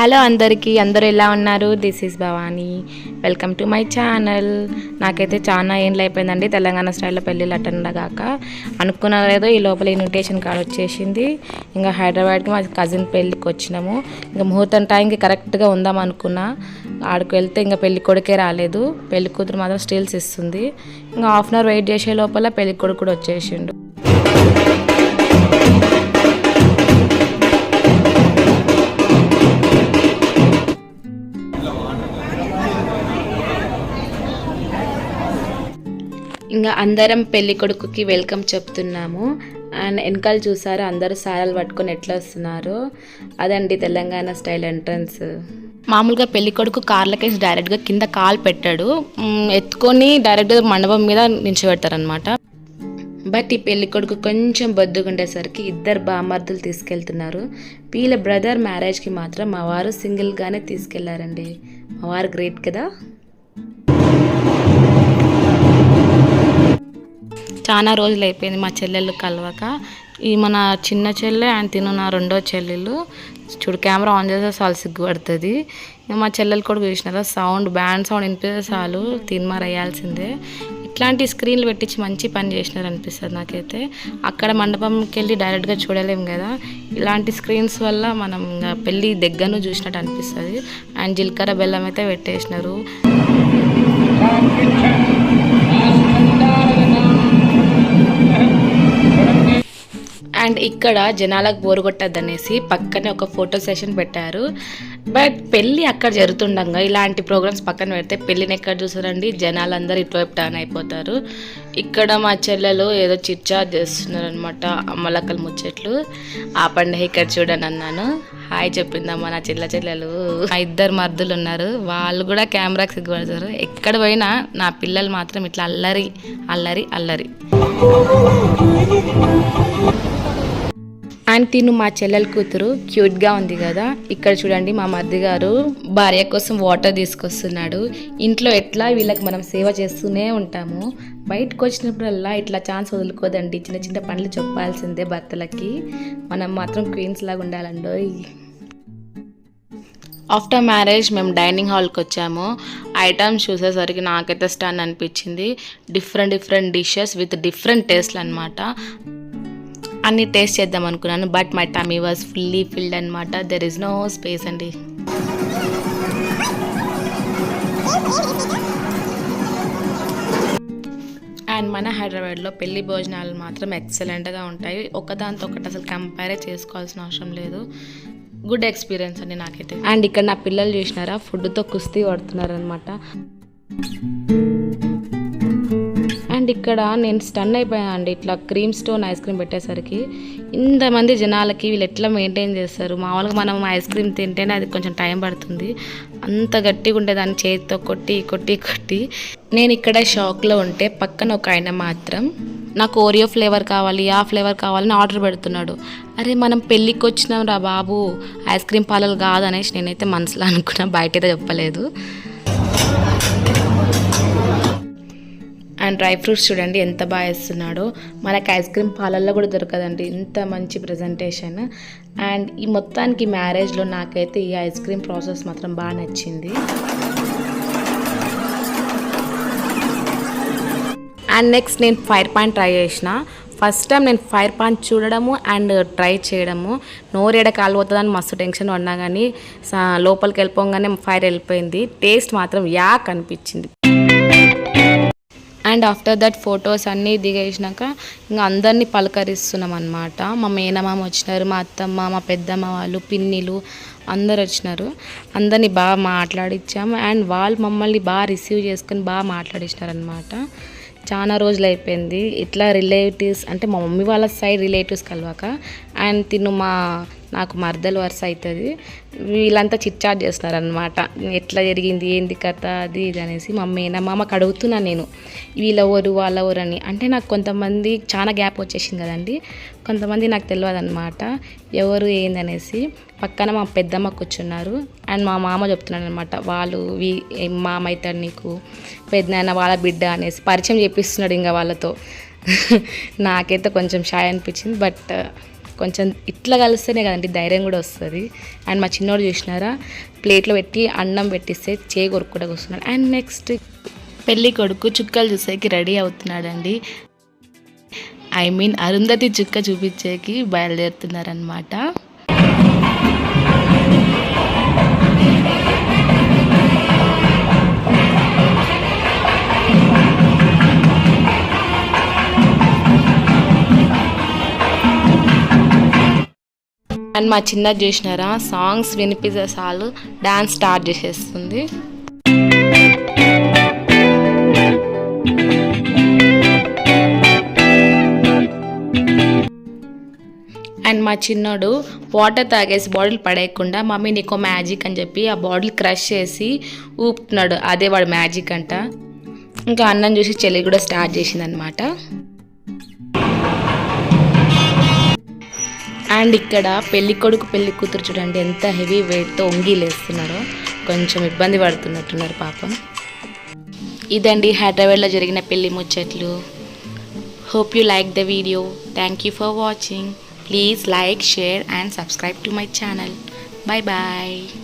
Hello అందరికీ, అందరూ ఎలా ఉన్నారు? This is Bhavani. Welcome to my channel. నాకైతే చాలా ఏండ్లు అయిపోయిందండి తెలంగాణ స్టైల్లో పెళ్ళిళ్ళు అటెండ్ కాక. అనుకున్నారో లేదో ఈ లోపల ఇన్విటేషన్ కార్డ్ వచ్చేసింది. ఇంకా హైదరాబాద్కి మా కజిన్ పెళ్ళికి వచ్చినాము. ఇంకా ముహూర్తం టైంకి కరెక్ట్గా ఉందాం అనుకున్నా. ఆడికి వెళ్తే ఇంకా పెళ్లి కొడుకే రాలేదు. పెళ్లి కూతురు మాత్రం స్టిల్స్ ఇస్తుంది. ఇంకా హాఫ్ అన్ అవర్ వెయిట్ చేసే లోపల పెళ్లి కొడుకు కూడా వచ్చేసిండు. ఇంకా అందరం పెళ్లి కొడుకుకి వెల్కమ్ చెప్తున్నాము. అండ్ వెనకాల చూసారు అందరూ సారాలు పట్టుకొని ఎట్లా వస్తున్నారు. అదండి తెలంగాణ స్టైల్ ఎంట్రన్స్. మామూలుగా పెళ్లి కొడుకు కార్లకేసి డైరెక్ట్గా కింద కాలు పెట్టాడు, ఎత్తుకొని డైరెక్ట్గా మండపం మీద నిల్చోబెడతారనమాట. బట్ ఈ పెళ్లి కొడుకు కొంచెం బొద్దుగుండేసరికి ఇద్దరు బామర్దులు తీసుకెళ్తున్నారు. వీళ్ళ బ్రదర్ మ్యారేజ్కి మాత్రం మా వారు సింగిల్గానే తీసుకెళ్లారండి. మా వారు గ్రేట్ కదా. చాలా రోజులు అయిపోయింది మా చెల్లెళ్ళు కలవక. ఈ మన చిన్న చెల్లె అండ్ తిను నా రెండో చెల్లెళ్ళు. చూడు కెమెరా ఆన్ చేస్తే చాలు సిగ్గుపడుతుంది. మా చెల్లెలు కూడా చూసినారా, బ్యాండ్ సౌండ్ వినిపిస్తే చాలు తిన్మార్ అయ్యాల్సిందే. ఇట్లాంటి స్క్రీన్లు పెట్టించి మంచి పని చేసినారు అనిపిస్తుంది నాకైతే. అక్కడ మండపంకి వెళ్ళి డైరెక్ట్గా చూడలేము కదా, ఇలాంటి స్క్రీన్స్ వల్ల మనం పెళ్ళి దగ్గరను చూసినట్టు అనిపిస్తుంది. అండ్ జీలకర్ర బెల్లం అయితే పెట్టేసినారు. అండ్ ఇక్కడ జనాలకు బోరు కొట్టద్దనేసి పక్కనే ఒక ఫోటో సెషన్ పెట్టారు. బట్ పెళ్ళి అక్కడ జరుగుతుండగా ఇలాంటి ప్రోగ్రామ్స్ పక్కన పెడితే పెళ్ళిని ఎక్కడ చూసారండి, జనాలందరూ ఇటువైపు టర్న్ అయిపోతారు. ఇక్కడ మా చెల్లెలు ఏదో చిట్చాట్ చేస్తున్నారు అనమాట, అమ్మలక్కలు ముచ్చట్లు. ఆపండి ఇక్కడ చూడండి అన్నాను. హాయ్ చెప్పిందమ్మా నా చెల్లెలు. మా ఇద్దరు మర్దులు ఉన్నారు, వాళ్ళు కూడా కెమెరాకి సిగ్గుపడతారు. ఎక్కడ పోయినా నా పిల్లలు మాత్రం ఇట్లా అల్లరి అల్లరి అల్లరి. అండ్ తిను మా చెల్లెల కూతురు క్యూట్గా ఉంది కదా. ఇక్కడ చూడండి మా మరిది గారు భార్య కోసం వాటర్ తీసుకొస్తున్నాడు. ఇంట్లో ఎట్లా వీళ్ళకి మనం సేవ చేస్తూనే ఉంటాము, బయటకు వచ్చినప్పుడల్లా ఇట్లా ఛాన్స్ వదులుకోదండి. చిన్న చిన్న పనులు చెప్పాల్సిందే భర్తలకి. మనం మాత్రం క్వీన్స్ లాగా ఉండాలండో. ఆఫ్టర్ మ్యారేజ్ మేము డైనింగ్ హాల్కి వచ్చాము. ఐటమ్స్ చూసేసరికి నాకైతే స్టన్ అనిపించింది. డిఫరెంట్ డిషెస్ విత్ డిఫరెంట్ టేస్ట్లు అనమాట. అన్నీ టేస్ట్ చేద్దాం అనుకున్నాను, but my tummy was fully filled అనమాట. దెర్ ఇస్ నో స్పేస్ అండి. అండ్ మన హైదరాబాద్లో పెళ్లి భోజనాలు మాత్రం ఎక్సలెంట్గా ఉంటాయి. ఒకదాంతో ఒకటి అసలు కంపేర్ చేసుకోవాల్సిన అవసరం లేదు. గుడ్ ఎక్స్పీరియన్స్ అండి నాకైతే. అండ్ ఇక్కడ నా పిల్లలు చూసినారా, ఫుడ్తో కుస్తీ పడుతున్నారు అనమాట. అండ్ ఇక్కడ నేను స్టన్ అయిపోయాను అండి, ఇట్లా క్రీమ్ స్టోన్ ఐస్ క్రీమ్ పెట్టేసరికి. ఇంతమంది జనాలకి వీళ్ళు ఎట్లా మెయింటైన్ చేస్తారు. మామూలుగా మనం ఐస్ క్రీమ్ తింటేనే అది కొంచెం టైం పడుతుంది, అంత గట్టిగా ఉండేదాన్ని చేతితో కొట్టి. నేను ఇక్కడ షాక్లో ఉంటే పక్కన ఒక ఆయన మాత్రం నాకు ఓరియో ఫ్లేవర్ కావాలి, ఆ ఫ్లేవర్ కావాలని ఆర్డర్ పెడుతున్నాడు. అరే మనం పెళ్ళికి వచ్చినాం రా బాబు, ఐస్ క్రీమ్ పాలలు కాదనేసి నేనైతే మనసులో అనుకున్నా, బయటైతే చెప్పలేదు. అండ్ డ్రై ఫ్రూట్స్ చూడండి ఎంత బాగా వేస్తున్నాడో. మనకి ఐస్ క్రీమ్ పాలల్లో కూడా దొరకదండి, ఇంత మంచి ప్రజెంటేషన్. అండ్ ఈ మొత్తానికి మ్యారేజ్లో నాకైతే ఈ ఐస్ క్రీమ్ ప్రాసెస్ మాత్రం బాగా నచ్చింది. అండ్ నెక్స్ట్ నేను ఫైర్ పాన్ ట్రై చేసిన. ఫస్ట్ టైం నేను ఫైర్ పాన్ చూడడము అండ్ ట్రై చేయడము. నోరేడ కాలిపోతుందని మస్తు టెన్షన్ పడినా కానీ లోపలికి వెళ్ళిపోగానే ఫైర్ వెళ్ళిపోయింది. టేస్ట్ మాత్రం యాక్ అనిపించింది. అండ్ ఆఫ్టర్ దట్ ఫొటోస్ అన్నీ దిగేసినాక ఇంకా అందరినీ పలకరిస్తున్నాం అనమాట. మా మేనమామ వచ్చినారు, మా అత్తమ్మ, మా పెద్దమ్మ వాళ్ళు, పిన్నిలు అందరు వచ్చినారు. అందరినీ బాగా మాట్లాడించాము. అండ్ వాళ్ళు మమ్మల్ని బాగా రిసీవ్ చేసుకొని బాగా మాట్లాడించినారు అనమాట. చాలా రోజులు అయిపోయింది ఇట్లా రిలేటివ్స్ అంటే మా మమ్మీ వాళ్ళ సైడ్ రిలేటివ్స్ కలవాక. అండ్ తిను నాకు మర్దలు వరుస అవుతుంది. వీళ్ళంతా చిట్చాట్ చేస్తున్నారు అనమాట, ఎట్లా జరిగింది ఏంది కథ అది ఇది అనేసి. మా మేనమామకు అడుగుతున్నాను నేను వీళ్ళెవరు వాళ్ళెవరు అని. అంటే నాకు కొంతమంది చాలా గ్యాప్ వచ్చేసింది కదండి, కొంతమంది నాకు తెలియదు అనమాట ఎవరు ఏందనేసి. పక్కన మా పెద్దమ్మ కూర్చున్నారు. అండ్ మా మామ చెప్తున్నాడు అనమాట, వాళ్ళు మామ అవుతాడు నీకు, పెద్దనాన్న వాళ్ళ బిడ్డ అనేసి పరిచయం చేపిస్తున్నాడు ఇంకా వాళ్ళతో. నాకైతే కొంచెం షాయ్ అనిపించింది, బట్ కొంచెం ఇట్లా కలిస్తేనే కదండి ధైర్యం కూడా వస్తుంది. అండ్ మా చిన్నోడు చూసినారా ప్లేట్లో పెట్టి అన్నం పెట్టిస్తే చేయి కొరుక్కుంటూ కూర్చున్నాడు. అండ్ నెక్స్ట్ పెళ్ళి కొడుకు చుక్కలు చూసేకి రెడీ అవుతున్నాడండి. ఐ మీన్ అరుంధతి చుక్క చూపించేకి బయలుదేరుతున్నారనమాట. అండ్ మా చిన్నది చూసినారా సాంగ్స్ వినిపిస్తే చాలు డాన్స్ స్టార్ట్ చేసేస్తుంది. అండ్ మా చిన్నోడు వాటర్ తాగేసి బాటిల్ పడేయకుండా మమ్మీ నీకో మ్యాజిక్ అని చెప్పి ఆ బాటిల్ క్రష్ చేసి ఊపుతున్నాడు. అదే వాడు మ్యాజిక్ అంట. ఇంకా అన్నం చూసి చెల్లి కూడా స్టార్ట్ చేసిందనమాట. అండ్ ఇక్కడ పెళ్లి కొడుకు పెళ్లి కూతురు చూడండి ఎంత హెవీ వెయిట్తో వంగి లేస్తున్నారో, కొంచెం ఇబ్బంది పడుతున్నట్టున్నారు పాపం. ఇదండి హైదరాబాద్లో జరిగిన పెళ్లి ముచ్చట్లు. Hope you like the video. Thank you for watching. Please like, share and subscribe to my channel. Bye bye.